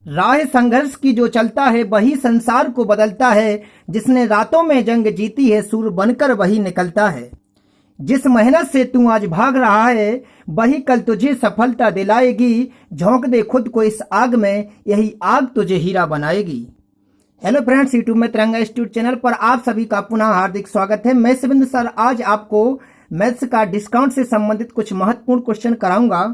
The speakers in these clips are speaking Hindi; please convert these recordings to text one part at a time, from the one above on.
राह संघर्ष की जो चलता है वही संसार को बदलता है। जिसने रातों में जंग जीती है सूर बनकर वही निकलता है। जिस मेहनत से तू आज भाग रहा है वही कल तुझे सफलता दिलाएगी। झोंक दे खुद को इस आग में, यही आग तुझे हीरा बनाएगी। हेलो फ्रेंड्स, यूट्यूब में तिरंगा इंस्टीट्यूट चैनल पर आप सभी का पुनः हार्दिक स्वागत है। मैं शिवेंद्र सर आज आपको मैथ्स का डिस्काउंट से संबंधित कुछ महत्वपूर्ण क्वेश्चन कराऊंगा।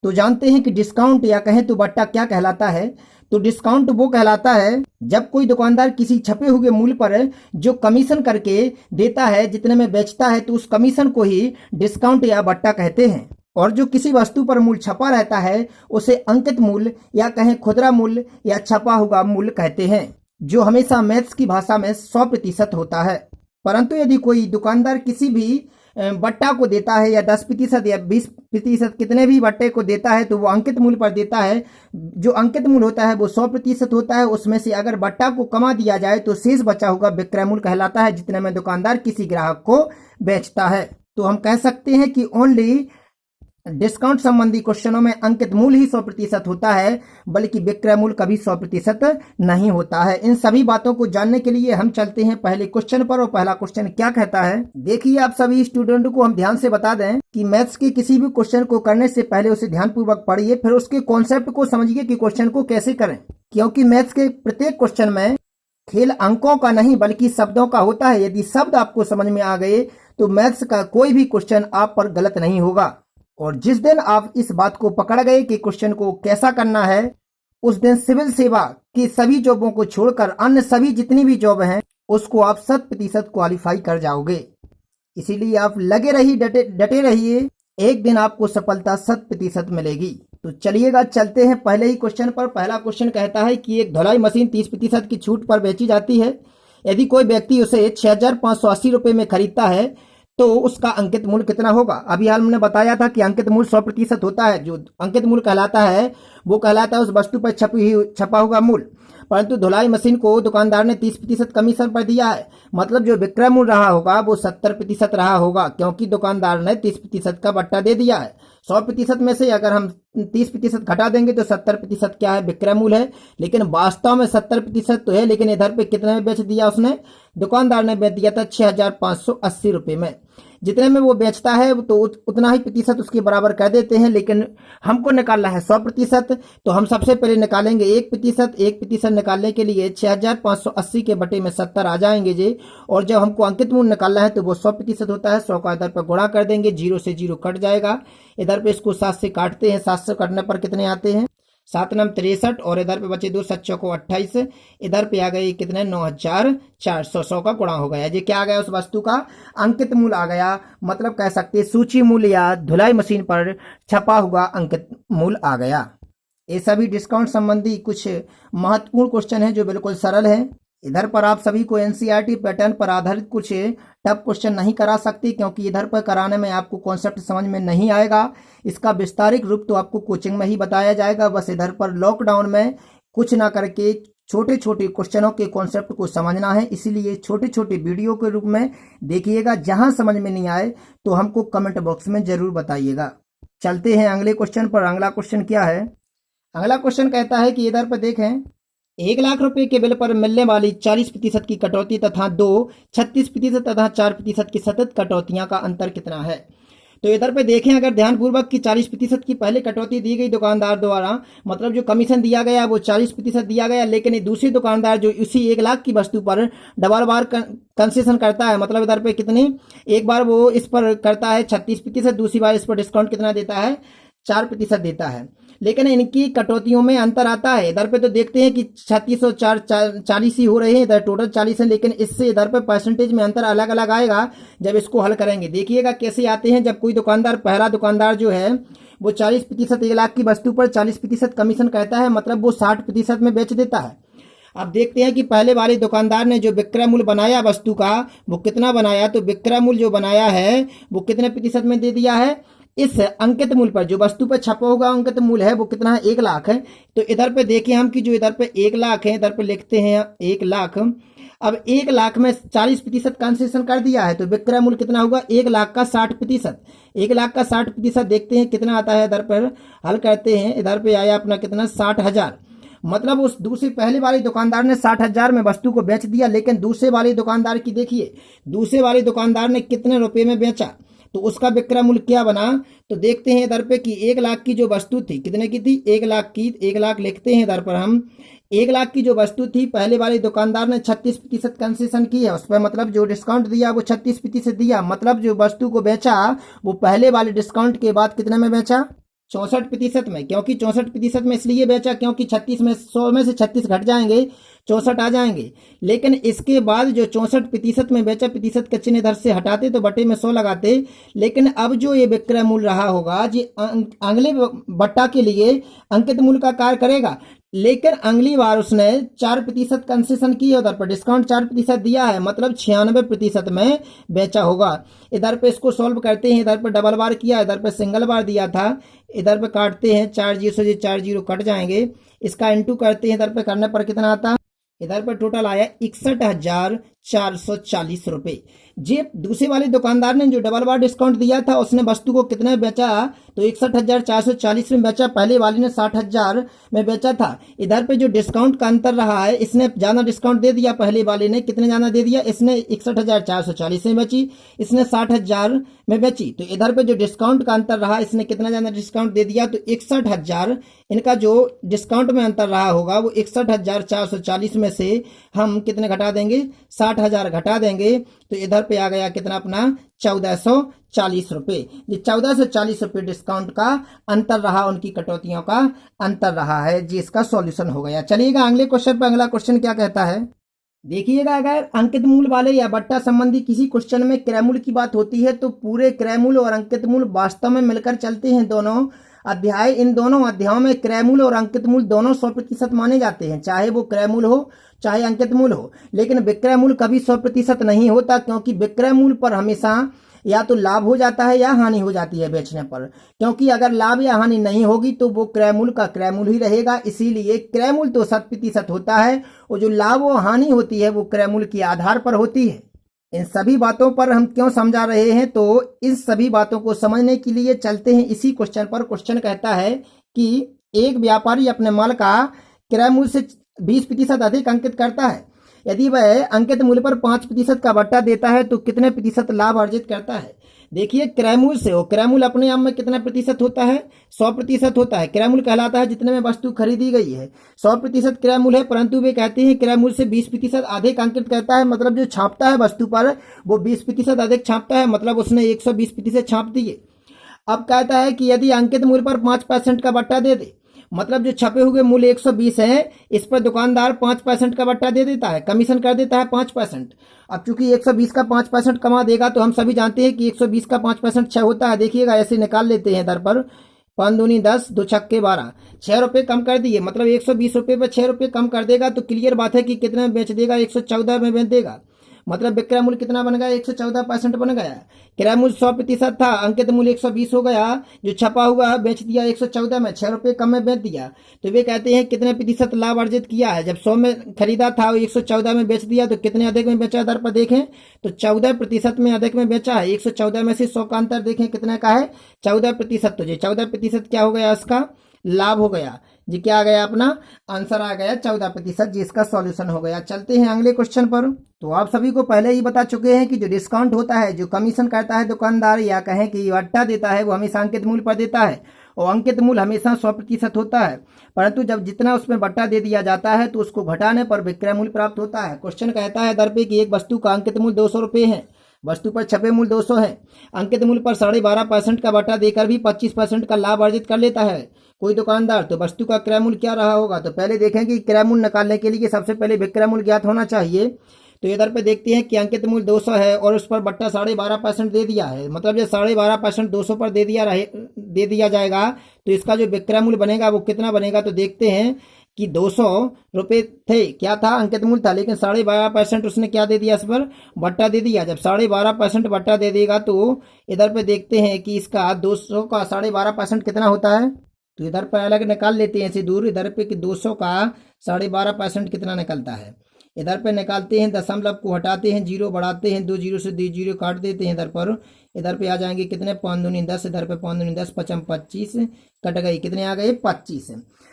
तो जानते हैं कि डिस्काउंट या कहें तो बट्टा क्या कहलाता है। तो डिस्काउंट वो कहलाता है जब कोई दुकानदार किसी छपे हुए मूल्य पर जो कमीशन करके देता है, जितने में बेचता है, तो उस कमीशन को ही डिस्काउंट या बट्टा कहते हैं। और जो किसी वस्तु पर मूल्य छपा रहता है उसे अंकित मूल्य या कहें खुदरा मूल्य या छपा हुआ मूल्य कहते हैं, जो हमेशा मैथ्स की भाषा में 100% होता है। परंतु यदि कोई दुकानदार किसी भी बट्टा को देता है या 10% या 20% कितने भी बट्टे को देता है तो वो अंकित मूल्य पर देता है। जो अंकित मूल्य होता है वो 100% होता है। उसमें से अगर बट्टा को कमा दिया जाए तो शेष बचा हुआ विक्रय मूल्य कहलाता है, जितने में दुकानदार किसी ग्राहक को बेचता है। तो हम कह सकते हैं कि ओनली डिस्काउंट संबंधी क्वेश्चनों में अंकित मूल्य ही 100% होता है, बल्कि विक्रय मूल्य कभी 100% नहीं होता है। इन सभी बातों को जानने के लिए हम चलते हैं पहले क्वेश्चन पर। और पहला क्वेश्चन क्या कहता है, देखिए आप सभी स्टूडेंट को हम ध्यान से बता दें कि मैथ्स के किसी भी क्वेश्चन को करने से पहले उसे ध्यानपूर्वक पढ़िए, फिर उसके कॉन्सेप्ट को समझिए कि क्वेश्चन को कैसे करें। क्योंकि मैथ्स के प्रत्येक क्वेश्चन में खेल अंकों का नहीं बल्कि शब्दों का होता है। यदि शब्द आपको समझ में आ गए तो मैथ्स का कोई भी क्वेश्चन आप पर गलत नहीं होगा। और जिस दिन आप इस बात को पकड़ गए कि क्वेश्चन को कैसा करना है, उस दिन सिविल सेवा की सभी जॉबों को छोड़कर अन्य सभी जितनी भी जॉब हैं उसको आप 100% क्वालिफाई कर जाओगे। इसीलिए आप लगे रहिए, डटे रहिए, एक दिन आपको सफलता 100% मिलेगी। तो चलिएगा चलते हैं पहले ही क्वेश्चन पर। पहला क्वेश्चन कहता है कि एक धुलाई मशीन 30% की छूट पर बेची जाती है। यदि कोई व्यक्ति उसे 6,580 रुपये में खरीदता है तो उसका अंकित मूल्य कितना होगा। अभी हाल हमने बताया था कि अंकित मूल्य 100% होता है। जो अंकित मूल्य कहलाता है वो कहलाता है उस वस्तु पर छपा हुआ मूल्य। परंतु धुलाई मशीन को दुकानदार ने 30% कमीशन पर दिया है, मतलब जो विक्रय मूल्य रहा होगा वो 70% रहा होगा, क्योंकि दुकानदार ने 30% का बट्टा दे दिया है। 100% में से अगर हम 30% घटा देंगे तो 70% क्या है, विक्रय मूल्य है। लेकिन वास्तव में 70% तो है, लेकिन इधर पे कितने में बेच दिया उसने, दुकानदार ने बेच दिया था 6,580 रुपये में। जितने में वो बेचता है तो उतना ही प्रतिशत उसके बराबर कर देते हैं। लेकिन हमको निकालना है 100%, तो हम सबसे पहले निकालेंगे 1%। 1% निकालने के लिए 6,580 के बटे में 70 आ जाएंगे जी। और जब हमको अंकित मूल्य निकालना है तो वो 100% होता है। 100 का इधर पर गुणा कर देंगे, 0 से 0 कट जाएगा। इधर पे इसको 7 से काटते हैं, 7 से कटने पर कितने आते हैं, 7 नम 63, और इधर पे बचे 2 7 को 28। इधर पे आ गए कितने, 9,400। 100 का गुणा हो गया जी, क्या आ गया, उस वस्तु का अंकित मूल्य आ गया। मतलब कह सकते हैं सूची मूल्य या धुलाई मशीन पर छपा हुआ अंकित मूल्य आ गया। ये सभी डिस्काउंट संबंधी कुछ महत्वपूर्ण क्वेश्चन है जो बिल्कुल सरल है। इधर पर आप सभी को एनसीईआरटी पैटर्न पर आधारित कुछ टफ क्वेश्चन नहीं करा सकती, क्योंकि इधर पर कराने में आपको कॉन्सेप्ट समझ में नहीं आएगा। इसका विस्तारित रूप तो आपको कोचिंग में ही बताया जाएगा। बस इधर पर लॉकडाउन में कुछ ना करके छोटे छोटे क्वेश्चनों के कॉन्सेप्ट को समझना है। इसीलिए छोटे छोटे वीडियो के रूप में देखिएगा। जहां समझ में नहीं आए तो हमको कमेंट बॉक्स में जरूर बताइएगा। चलते हैं अगले क्वेश्चन पर। अगला क्वेश्चन क्या है, अगला क्वेश्चन कहता है कि इधर पर देखें, 1,00,000 रुपए के बिल पर मिलने वाली 40% की कटौती तथा 2 36% तथा 4% की सतत कटौतियां का अंतर कितना है। तो इधर पे देखें, अगर ध्यानपूर्वक की 40% की पहले कटौती दी गई दुकानदार द्वारा, मतलब जो कमीशन दिया गया वो 40% दिया गया। लेकिन ये दूसरी दुकानदार जो उसी 1,00,000 की वस्तु पर डबल बार कंसेशन करता है, मतलब इधर पे कितनी, एक बार वो इस पर करता है 36%, दूसरी बार इस पर डिस्काउंट कितना देता है, 4% देता है। लेकिन इनकी कटौतियों में अंतर आता है। इधर पे तो देखते हैं कि 36 और 40 ही हो रहे हैं, इधर टोटल 40 है, लेकिन इससे इधर पे परसेंटेज में अंतर अलग अलग आएगा जब इसको हल करेंगे। देखिएगा कैसे आते हैं। जब कोई दुकानदार, पहला दुकानदार जो है वो 40%, 1,00,000 की वस्तु पर 40% कमीशन कहता है, मतलब वो 60% में बेच देता है। अब देखते हैं कि पहले वाले दुकानदार ने जो विक्रय मूल्य बनाया वस्तु का वो कितना बनाया। तो विक्रय मूल्य जो बनाया है वो कितने प्रतिशत में दे दिया है, इस अंकित मूल्य पर, जो वस्तु पर छपा होगा अंकित मूल्य है वो कितना है, 1,00,000 है। तो इधर पे देखिए हम कि जो इधर पे 1,00,000 है, इधर पे लिखते हैं 1,00,000। अब 1,00,000 में 40% कंसेशन कर दिया है तो विक्रय मूल्य कितना होगा, 1,00,000 का 60%। 1,00,000 का 60% देखते हैं कितना आता है, इधर पर हल करते हैं। इधर पे आया अपना कितना, 60,000। मतलब उस दूसरे पहले वाले दुकानदार ने 60,000 में वस्तु को बेच दिया, लेकिन दूसरे वाले दुकानदार की देखिए, दूसरे वाले दुकानदार ने कितने रुपए में बेचा, तो उसका विक्रय मूल्य क्या बना। तो देखते हैं इधर पे कि 1,00,000 की जो वस्तु थी, कितने की थी, 1,00,000 की, 1,00,000 लिखते हैं इधर पर हम। 1,00,000 की जो वस्तु थी, पहले वाले दुकानदार ने 36% कंसेशन की है उस पर, मतलब जो डिस्काउंट दिया वो 36% दिया, मतलब जो वस्तु को बेचा वो पहले वाले डिस्काउंट के बाद कितने में बेचा, 64% में। क्योंकि 64% में इसलिए बेचा क्योंकि 36 में 100 में से 36 घट जाएंगे, 64 आ जाएंगे। लेकिन इसके बाद जो 64% में बेचा, प्रतिशत का चिन्ह इधर से हटाते तो बटे में 100 लगाते। लेकिन अब जो ये विक्रय मूल्य रहा होगा जी अगले बट्टा के लिए अंकित मूल्य का कार्य करेगा, लेकिन अगली बार उसने 4% कंसेशन की है, उधर पर डिस्काउंट 4% दिया है, मतलब 96% में बेचा होगा। इधर पे इसको सॉल्व करते हैं, इधर पर डबल बार किया, इधर पे सिंगल बार दिया था। इधर पे काटते हैं, 4 जीरो से 4 जीरो कट जाएंगे, इसका इंटू करते हैं, इधर पे करने पर कितना आता, इधर पर टोटल आया 61,440 रुपए। जी दूसरे वाले दुकानदार ने जो डबल बार डिस्काउंट दिया था उसने वस्तु को कितने बेचा, तो 61,440 में बेचा, पहले वाले ने 60,000 में बेचा था। इधर पे जो डिस्काउंट का अंतर रहा है, इसने ज्यादा डिस्काउंट दे दिया, पहले वाले ने कितने ज्यादा दे दिया, इसने 61,440 में बेची, इसने 60,000 में बेची। तो इधर पे जो डिस्काउंट का अंतर रहा, इसने कितना ज्यादा डिस्काउंट दे दिया, तो 61,000, इनका जो डिस्काउंट में अंतर रहा होगा वो 61,440 में से हम कितने घटा देंगे, 60,000 घटा देंगे। तो इधर पे आ गया कितना अपना 1,440 रुपए। ये 1,440 रुपए डिस्काउंट का अंतर रहा, उनकी कटौतियों का अंतर रहा है जी। इसका सॉल्यूशन हो गया। चलिएगा अगले क्वेश्चन पे। अगला क्वेश्चन क्या कहता है, देखिएगा, अगर अंकित मूल्य वाले या बट्टा संबंधी किसी क्वेश्चन में क्रय मूल्य की बात होती है तो पूरे क्रय मूल्य और अंकित मूल्य वास्तव में मिलकर चलते हैं दोनों अध्याय। इन दोनों अध्यायों में क्रय मूल्य और अंकित मूल्य दोनों 100% माने जाते हैं, चाहे वो क्रय मूल्य हो चाहे अंकित मूल्य हो। लेकिन विक्रय मूल्य कभी 100% नहीं होता, क्योंकि विक्रय मूल्य पर हमेशा या तो लाभ हो जाता है या हानि हो जाती है बेचने पर। क्योंकि अगर लाभ या हानि नहीं होगी तो वो क्रय मूल्य का क्रय मूल्य ही रहेगा। इसीलिए क्रय मूल्य तो 100% होता है, और जो लाभ और हानि होती है वो क्रय मूल्य के आधार पर होती है। इन सभी बातों पर हम क्यों समझा रहे हैं, तो इस सभी बातों को समझने के लिए चलते हैं इसी क्वेश्चन पर। क्वेश्चन कहता है कि एक व्यापारी अपने माल का क्रय मूल्य से 20% अधिक अंकित करता है। यदि वह अंकित मूल्य पर 5% का बट्टा देता है तो कितने प्रतिशत लाभ अर्जित करता है। देखिए क्रय मूल्य से हो, क्रय मूल्य अपने आप में कितना प्रतिशत होता है, 100% होता है। क्रय मूल्य कहलाता है जितने में वस्तु खरीदी गई है, 100% क्रय मूल्य है। परंतु वे कहते हैं क्रय मूल्य से 20% अधिक अंकित करता है, मतलब जो छापता है वस्तु पर वो 20% अधिक छापता है, मतलब उसने 120% छाप दिए। अब कहता है कि यदि अंकित मूल्य पर 5% का बट्टा दे दे, मतलब जो छपे हुए मूल्य 120 है, इस पर दुकानदार 5% का बट्टा दे देता है, कमीशन कर देता है 5%। अब चूंकि 120 का 5% कमा देगा तो हम सभी जानते हैं कि 120 का 5% 6 होता है। देखिएगा ऐसे निकाल लेते हैं, इधर पर 5 दूनी 10, 2 छक्के 12, 6 रुपए कम कर दिए, मतलब 120 रुपए पर 6 रुपए कम कर देगा तो क्लियर बात है कि कितने में बेच देगा, 114 में बेच देगा। मतलब विक्रय मूल्य कितना बन गया, 114% बन गया। क्रय मूल्य 100% था, अंकित मूल्य 120 हो गया, जो छपा हुआ है बेच दिया 114 में, 6 रुपए कम में बेच दिया। तो वे कहते हैं कितने प्रतिशत लाभ अर्जित किया है। जब 100 में खरीदा था 114 में बेच दिया तो कितने अधिक में बेचा, दर पर देखें तो 14% में अधिक में बेचा है। 114 में से 100 का अंतर देखें कितने का है, 14%। तो जी 14% क्या हो गया, उसका लाभ हो गया जी। क्या आ गया, अपना आंसर आ गया 14%, जिसका सॉल्यूशन हो गया। चलते हैं अगले क्वेश्चन पर। तो आप सभी को पहले ही बता चुके हैं कि जो डिस्काउंट होता है, जो कमीशन करता है दुकानदार या कहें कि बट्टा देता है, वो हमेशा अंकित मूल्य पर देता है, और अंकित मूल्य हमेशा 100% होता है। परंतु जब जितना उसमें बट्टा दे दिया जाता है तो उसको घटाने पर विक्रय मूल्य प्राप्त होता है। क्वेश्चन कहता है दर पे कि एक वस्तु का अंकित मूल्य 200 रुपये है, वस्तु पर छपे मूल्य 200 है, अंकित मूल्य पर 12.5% का बट्टा देकर भी 25% का लाभ अर्जित कर लेता है कोई दुकानदार, तो वस्तु का क्रय मूल्य क्या रहा होगा। तो पहले देखें कि क्रय मूल्य निकालने के लिए सबसे पहले विक्रय मूल्य ज्ञात होना चाहिए। तो इधर पे देखते हैं कि अंकित मूल्य 200 है और उस पर बट्टा 12.5% दे दिया है, मतलब जब 12.5% 200 पर दे दिया जाएगा तो इसका जो विक्रय मूल्य बनेगा वो कितना बनेगा। तो देखते हैं कि 200 रुपये थे, क्या था, अंकित मूल्य था, लेकिन 12.5% उसने क्या दे दिया, इस पर बट्टा दे दिया। जब 12.5% बट्टा दे देगा तो इधर पे देखते हैं कि इसका 200 का 12.5% कितना होता है। तो इधर पर अलग निकाल लेते हैं ऐसे दूर, इधर पे कि 200 का 12.5% कितना निकलता है। इधर पे निकालते हैं, दशमलव को हटाते हैं, जीरो बढ़ाते हैं, 2 जीरो से 2 जीरो काट देते हैं इधर पे आ जाएंगे कितने, 5 दूनी 10, इधर पे 5 दूनी 10, 5 25, कट गई, कितने आ गए 25।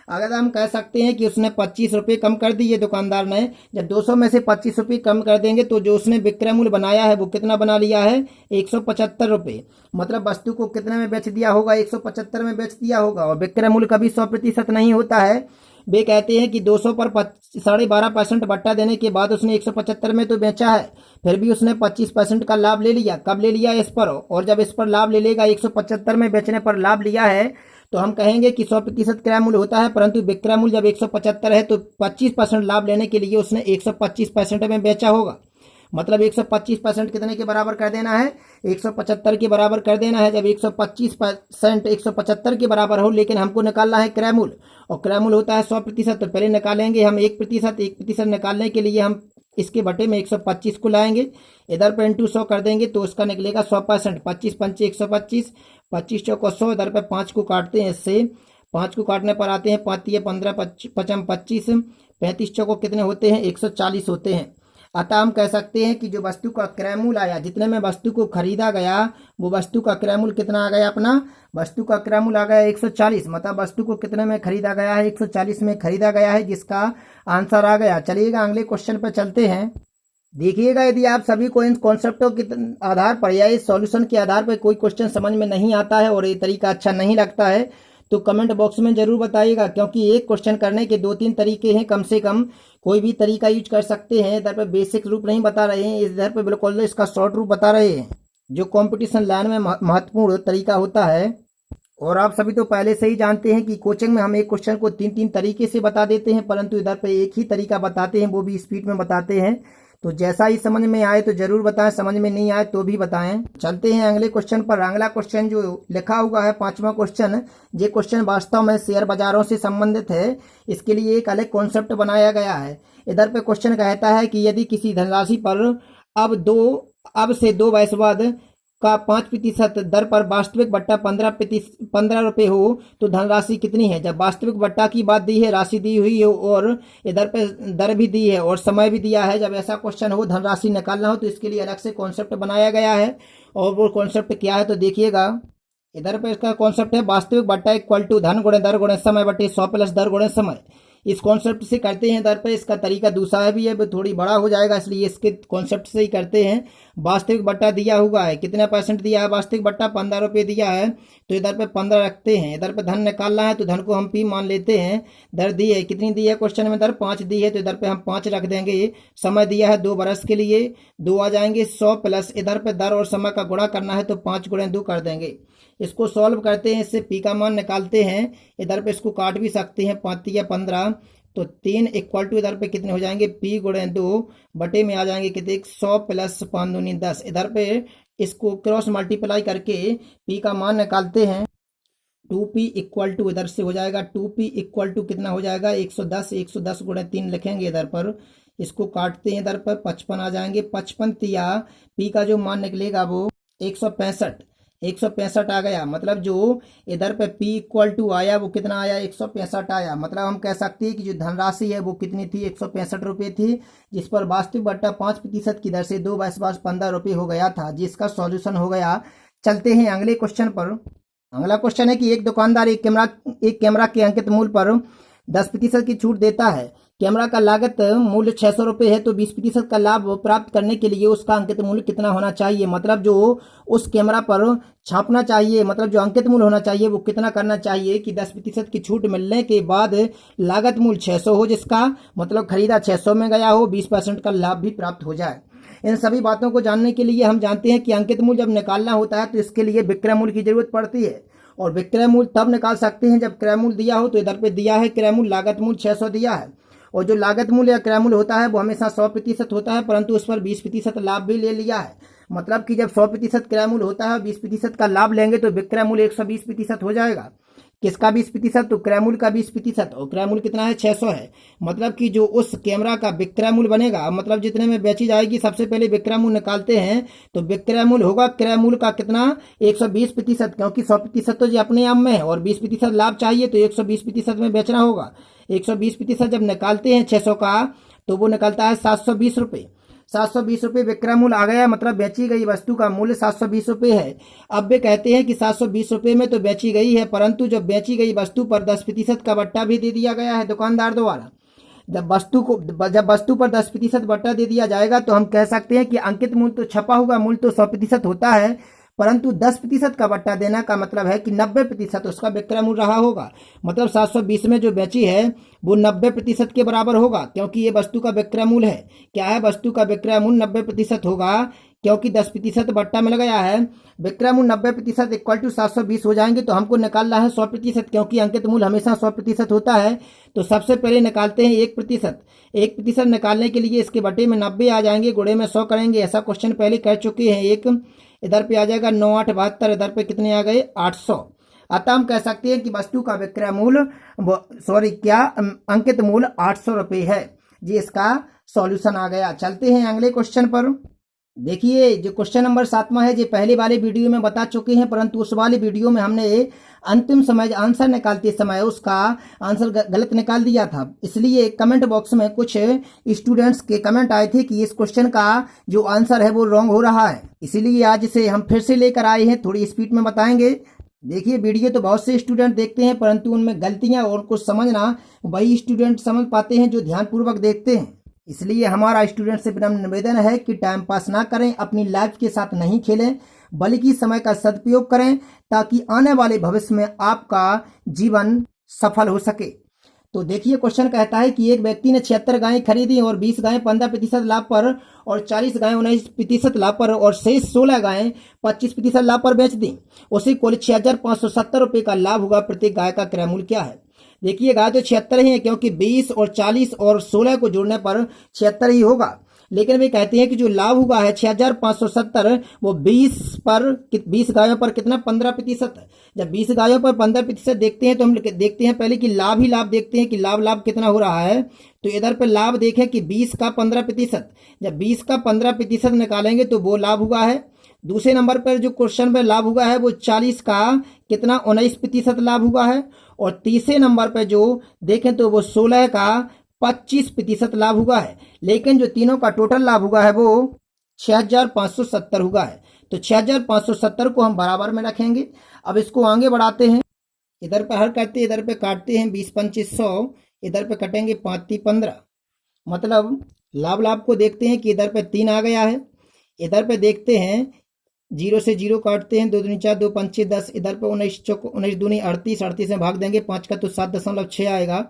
अगर हम कह सकते हैं कि उसने 25 रुपये कम कर दिए दुकानदार ने, जब 200 में से 25 रुपये कम कर देंगे तो जो उसने विक्रय मूल्य बनाया है वो कितना बना लिया है, 175 रुपये। मतलब वस्तु को कितने में बेच दिया होगा, 175 में बेच दिया होगा। और विक्रय मूल्य कभी 100% नहीं होता है। वे कहते हैं कि 200 पर 12.5% बट्टा देने के बाद उसने 175 में तो बेचा है, फिर भी उसने 25% का लाभ ले लिया। कब ले लिया, इस पर। और जब इस पर लाभ ले लेगा, 175 में बेचने पर लाभ लिया है, तो हम कहेंगे कि 100% क्रय मूल्य होता है। परंतु विक्रय मूल्य जब 175 है तो 25% लाभ लेने के लिए उसने 125% में बेचा होगा। मतलब 125% कितने के बराबर कर देना है, 175 के बराबर कर देना है। जब 125% 175 के बराबर हो, लेकिन हमको निकालना है क्रय मूल्य, और क्रय मूल्य होता है 100%। तो पहले निकालेंगे हम 1% निकालने के लिए हम इसके बटे में 125 को लाएंगे, इधर पर इंटू 100 कर देंगे तो उसका निकलेगा 100%। 25 पंचे 125, 25 चौको 100, इधर पर 5 को काटते हैं, इससे 5 को काटने पर आते हैं 5 या 15, 55 25, 35 चौको कितने होते हैं, 140 होते हैं। अतः हम कह सकते हैं कि जो वस्तु का क्रय मूल्य आया, जितने में वस्तु को खरीदा गया, वो वस्तु का क्रय मूल्य कितना आ गया, अपना वस्तु का क्रय मूल्य आ गया 140। मतलब वस्तु को कितने में खरीदा गया है, 140 में खरीदा गया है, जिसका आंसर आ गया। चलिएगा अगले क्वेश्चन पर चलते हैं। देखिएगा, यदि आप सभी को इन कॉन्सेप्टों के आधार पर या इस सॉल्यूशन के आधार पर कोई क्वेश्चन समझ में नहीं आता है और ये तरीका अच्छा नहीं लगता है तो कमेंट बॉक्स में जरूर बताइएगा, क्योंकि एक क्वेश्चन करने के 2-3 तरीके हैं, कम से कम कोई भी तरीका यूज कर सकते हैं। इधर पे बेसिक रूप नहीं बता रहे हैं, इधर पे बिल्कुल इसका शॉर्ट रूप बता रहे हैं, जो कंपटीशन लाइन में महत्वपूर्ण तरीका होता है। और आप सभी तो पहले से ही जानते हैं कि कोचिंग में हम एक क्वेश्चन को 3-3 तरीके से बता देते हैं, परंतु इधर पे एक ही तरीका बताते हैं, वो भी स्पीड में बताते हैं। तो जैसा ही समझ में आए तो जरूर बताएं, समझ में नहीं आए तो भी बताएं। चलते हैं अगले क्वेश्चन पर। अगला क्वेश्चन जो लिखा हुआ है 5वां क्वेश्चन, ये क्वेश्चन वास्तव में शेयर बाजारों से संबंधित है। इसके लिए एक अलग कॉन्सेप्ट बनाया गया है। इधर पे क्वेश्चन कहता है कि यदि किसी धनराशि पर अब से 2 वर्ष बाद का 5% दर पर वास्तविक बट्टा 15 रुपये हो तो धनराशि कितनी है। जब वास्तविक बट्टा की बात दी है, राशि दी हुई है और इधर पे दर भी दी है और समय भी दिया है, जब ऐसा क्वेश्चन हो, धनराशि निकालना हो, तो इसके लिए अलग से कॉन्सेप्ट बनाया गया है। और वो कॉन्सेप्ट क्या है तो देखिएगा। इधर पे इसका कॉन्सेप्ट है वास्तविक बट्टा इक्वल टू धन गुणे दर गुणे समय बटे 100 प्लस दर गुणे समय। इस कॉन्सेप्ट से करते हैं। इधर पे इसका तरीका दूसरा भी है, वो थोड़ी बड़ा हो जाएगा, इसलिए इसके कॉन्सेप्ट से ही करते हैं। वास्तविक बट्टा दिया हुआ है, कितना % दिया है वास्तविक बट्टा, 15 रुपये दिया है, तो इधर पे 15 रखते हैं। इधर पे धन निकालना है तो धन को हम P मान लेते हैं। दर दी है, कितनी दी है क्वेश्चन में, दर 5 दी है, तो इधर पे हम 5 रख देंगे। समय दिया है 2 बरस के लिए, 2 आ जाएंगे, 100 प्लस इधर पे दर और समय का गुणा करना है तो 5 गुणे 2 कर देंगे। इसको सॉल्व करते हैं, इससे P का मान निकालते हैं। इधर पे इसको काट भी सकते हैं, 5 या 15, तो 3 इक्वल टू इधर पे कितने हो जाएंगे, P गुणे 2 बटे में आ जाएंगे कितने, 100 प्लस 5 दूनी 10। इधर पे इसको क्रॉस मल्टीप्लाई करके P का मान निकालते हैं। 2P इक्वल टू इधर से हो जाएगा, 2P इक्वल टू कितना हो जाएगा, 110। 110 गुणे 3 लिखेंगे इधर पर, इसको काटते हैं, इधर पर 55 आ जाएंगे। 55 या P का जो मान निकलेगा वो 165 आ गया। मतलब जो इधर पे P इक्वल टू आया वो कितना आया, 165 आया। मतलब हम कह सकते हैं कि जो धनराशि है वो कितनी थी, 165 रुपये थी, जिस पर वास्तविक बट्टा 5% की दर से 2 वर्ष बाद 15 रुपये हो गया था, जिसका सॉल्यूशन हो गया। चलते हैं अगले क्वेश्चन पर। अगला क्वेश्चन है कि एक दुकानदार एक कैमरा के अंकित मूल्य पर 10% की छूट देता है। कैमरा का लागत मूल्य 600 रुपये है, तो 20% का लाभ प्राप्त करने के लिए उसका अंकित मूल्य कितना होना चाहिए। मतलब जो उस कैमरा पर छापना चाहिए, मतलब जो अंकित मूल्य होना चाहिए वो कितना करना चाहिए कि 10% की छूट मिलने के बाद लागत मूल्य 600 हो, जिसका मतलब खरीदा 600 में गया हो, 20% का लाभ भी प्राप्त हो जाए। इन सभी बातों को जानने के लिए हम जानते हैं कि अंकित मूल्य जब निकालना होता है तो इसके लिए विक्रय मूल्य की जरूरत पड़ती है। और विक्रय मूल्य तब निकाल सकते हैं जब क्रय मूल्य दिया हो। तो इधर पे दिया है क्रय मूल्य, लागत मूल्य 600 दिया है, और जो लागत मूल्य या क्रय मूल्य होता है वो हमेशा 100% होता है, परंतु उस पर 20% लाभ भी ले लिया है। मतलब कि जब 100% क्रय मूल्य होता है, 20% का लाभ लेंगे तो विक्रय मूल्य 120% हो जाएगा। किसका 20%, तो क्रय मूल्य का 20%, और क्रय मूल्य कितना है, 600 है। मतलब कि जो उस कैमरा का विक्रय मूल्य बनेगा, मतलब जितने में बेची जाएगी, सबसे पहले विक्रय मूल्य निकालते हैं तो विक्रय मूल्य होगा क्रय मूल्य का कितना, 120%, क्योंकि 100% तो जी अपने आप में है और 20% लाभ चाहिए तो 120% में बेचना होगा। 120% जब निकालते हैं 600 का, तो वो निकलता है 720 रुपये। 720 रुपये विक्रय मूल्य आ गया, मतलब बेची गई वस्तु का मूल्य 720 रुपये है। अब वे कहते हैं कि 720 रुपये में तो बेची गई है, परंतु जब बेची गई वस्तु पर 10% का बट्टा भी दे दिया गया है दुकानदार द्वारा। जब वस्तु पर 10% बट्टा दे दिया जाएगा तो हम कह सकते हैं कि अंकित मूल्य तो छपा हुआ मूल्य तो 100% होता है, परंतु 10% का बट्टा देना का मतलब है कि 90% उसका विक्रय मूल्य रहा होगा। मतलब 720 में जो बेची है वो 90% के बराबर होगा, क्योंकि ये वस्तु का विक्रय मूल्य है। क्या है? वस्तु का विक्रय मूल्य 90% होगा, क्योंकि 10% बट्टा मिल गया है। विक्रय मूल्य 90% इक्वल टू 720 हो जाएंगे, तो हमको निकालना है 100%, क्योंकि अंकित मूल्य हमेशा 100% होता है। तो सबसे पहले निकालते हैं 1%। 1% निकालने के लिए इसके बटे में 90 आ जाएंगे, गुणे में 100 करेंगे। ऐसा क्वेश्चन पहले कर चुके हैं एक। इधर पे आ जाएगा 9 8 72, इधर पे कितने आ गए? 800। अतः हम कह सकते हैं कि वस्तु का विक्रय मूल्य अंकित मूल्य 800 रुपये है जी। इसका सॉल्यूशन आ गया। चलते हैं अगले क्वेश्चन पर। देखिए जो क्वेश्चन नंबर 7वां है, जो पहले वाले वीडियो में बता चुके हैं, परंतु उस वाले वीडियो में हमने अंतिम समय आंसर निकालते समय उसका आंसर गलत निकाल दिया था। इसलिए कमेंट बॉक्स में कुछ स्टूडेंट्स के कमेंट आए थे कि इस क्वेश्चन का जो आंसर है वो रॉन्ग हो रहा है। इसीलिए आज इसे हम फिर से लेकर आए हैं, थोड़ी स्पीड में बताएंगे। देखिए वीडियो तो बहुत से स्टूडेंट देखते हैं, परंतु उनमें गलतियां और कुछ समझना वही स्टूडेंट समझ पाते हैं जो ध्यानपूर्वक देखते हैं। इसलिए हमारा स्टूडेंट से विनम्र निवेदन है कि टाइम पास ना करें, अपनी लाइफ के साथ नहीं खेलें, बल्कि समय का सदुपयोग करें, ताकि आने वाले भविष्य में आपका जीवन सफल हो सके। तो देखिए क्वेश्चन कहता है कि एक व्यक्ति ने 76 गायें खरीदी और 20 गायें 15% लाभ पर और 40 गायें 19% लाभ पर और शेष 16 गायें 25% लाभ पर बेच दी। उसे कुल 6570 रुपये का लाभ हुआ। प्रत्येक गाय का क्रय मूल्य क्या है? देखिए गाय तो 76 ही है, क्योंकि 20 और 40 और 16 को जोड़ने पर 76 ही होगा। लेकिन वे कहते हैं कि जो लाभ हुआ है 6570, वो 20 गायों पर कितना? 15%। जब 20 गायों पर 15% देखते हैं तो हम देखते हैं पहले कि लाभ ही लाभ देखते हैं कि लाभ कितना हो रहा है। तो इधर पे लाभ देखें कि 20 का 15%। जब 20 का 15% निकालेंगे तो वो लाभ हुआ है। दूसरे नंबर पर जो क्वेश्चन में लाभ हुआ है वो 40 का कितना? 19% लाभ हुआ है। और तीसरे नंबर पर जो देखें तो वो 16 का 25% लाभ हुआ है। लेकिन जो तीनों का टोटल लाभ हुआ है वो 6570 हुआ है। तो 6570 को हम बराबर में रखेंगे। अब इसको आगे बढ़ाते हैं, इधर पे हल करते हैं, इधर पे काटते हैं 20 25 100, इधर पे कटेंगे 5 3 15। मतलब लाभ को देखते हैं कि इधर पे 3 आ गया है। इधर पे देखते हैं 0 से 0 काटते हैं, 2 दूनी 4 2 5 10, इधर पे 19 दूनी 38, 38 में भाग देंगे 5 का तो 7.6 आएगा।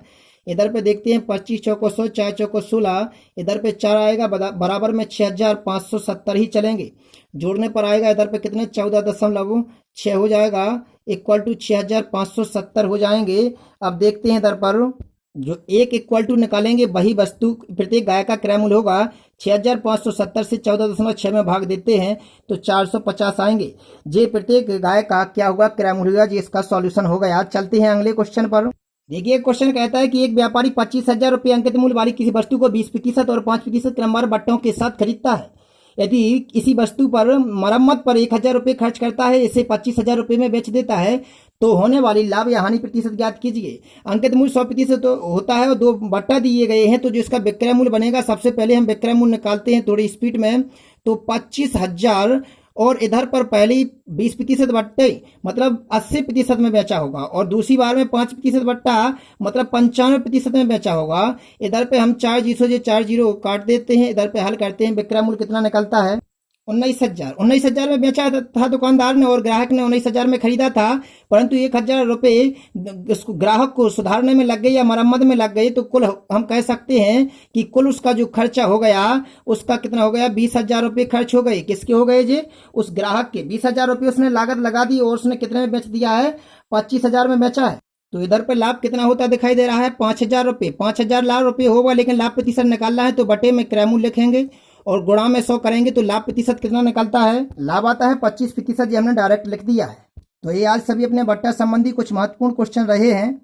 इधर पे देखते हैं 25 चौको 100, 4 चौको 16, इधर पे 4 आएगा, बराबर में 6570 ही चलेंगे। जोड़ने पर आएगा इधर पे कितने? 14.6 हो जाएगा, इक्वल टू 6570 हो जाएंगे। अब देखते हैं इधर पर जो एक इक्वल टू निकालेंगे, वही वस्तु प्रत्येक गाय का क्रय मूल्य होगा। 6570 से 14.6 में भाग देते हैं तो 450 आएंगे। जे प्रत्येक गाय का क्या होगा? क्रय मूल्य होगा जी। इसका सॉल्यूशन हो गया। चलते हैं अगले क्वेश्चन पर। देखिए क्वेश्चन कहता है कि एक व्यापारी 25,000 रुपये अंकित मूल्य वाली किसी वस्तु को 20% और 5% क्रमवार बट्टों के साथ खरीदता है। यदि इसी वस्तु पर मरम्मत पर 1,000 रुपये खर्च करता है, इसे 25,000 रुपये में बेच देता है, तो होने वाली लाभ या हानि प्रतिशत ज्ञात कीजिए। अंकित मूल्य 100% तो होता है और 2 बट्टा दिए गए हैं, तो जो इसका विक्रय मूल्य बनेगा, सबसे पहले हम विक्रय मूल्य निकालते हैं थोड़ी स्पीड में। तो 25,000 और इधर पर पहले 20% बट्टे मतलब 80% में बेचा होगा, और दूसरी बार में 5% बट्टा मतलब 95% में बेचा होगा। इधर पे हम 4 जीरो काट देते हैं, इधर पे हल करते हैं, विक्रय मूल्य कितना निकलता है? 19,000 में बेचा था दुकानदार ने और ग्राहक ने 19,000 में खरीदा था, परंतु 1,000 रुपये ग्राहक को सुधारने में लग गए या मरम्मत में लग गए, तो कुल हम कह सकते हैं कि कुल उसका जो खर्चा हो गया उसका कितना हो गया? 20,000 रुपये खर्च हो गए। किसके हो गए जी? उस ग्राहक के। 20,000 रुपये उसने लागत लगा दी और उसने कितने में बेच दिया है? 25,000 में बेचा है। तो इधर पे लाभ कितना होता दिखाई दे रहा है? 5,000 रुपये। 5,000 लाभ रुपये होगा, लेकिन लाभ प्रतिशत निकालना है तो बटे में क्रय मूल्य लिखेंगे और गुणा में 100 करेंगे तो लाभ प्रतिशत कितना निकलता है? लाभ आता है 25%। ये हमने डायरेक्ट लिख दिया है। तो ये आज सभी अपने बट्टा संबंधी कुछ महत्वपूर्ण क्वेश्चन रहे हैं।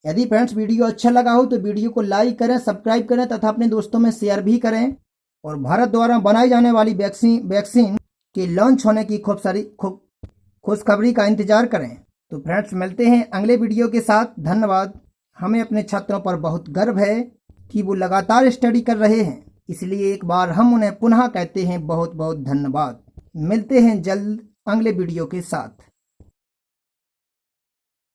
यदि फ्रेंड्स वीडियो अच्छा लगा हो तो वीडियो को लाइक करें, सब्सक्राइब करें तथा अपने दोस्तों में शेयर भी करें, और भारत द्वारा बनाई जाने वाली वैक्सीन के लॉन्च होने की खुशखबरी का इंतजार करें। तो फ्रेंड्स मिलते हैं अगले वीडियो के साथ। धन्यवाद। हमें अपने छात्रों पर बहुत गर्व है। कि वो लगातार स्टडी कर रहे हैं। इसलिए एक बार हम उन्हें पुनः कहते हैं बहुत बहुत धन्यवाद। मिलते हैं जल्द अगले वीडियो के साथ।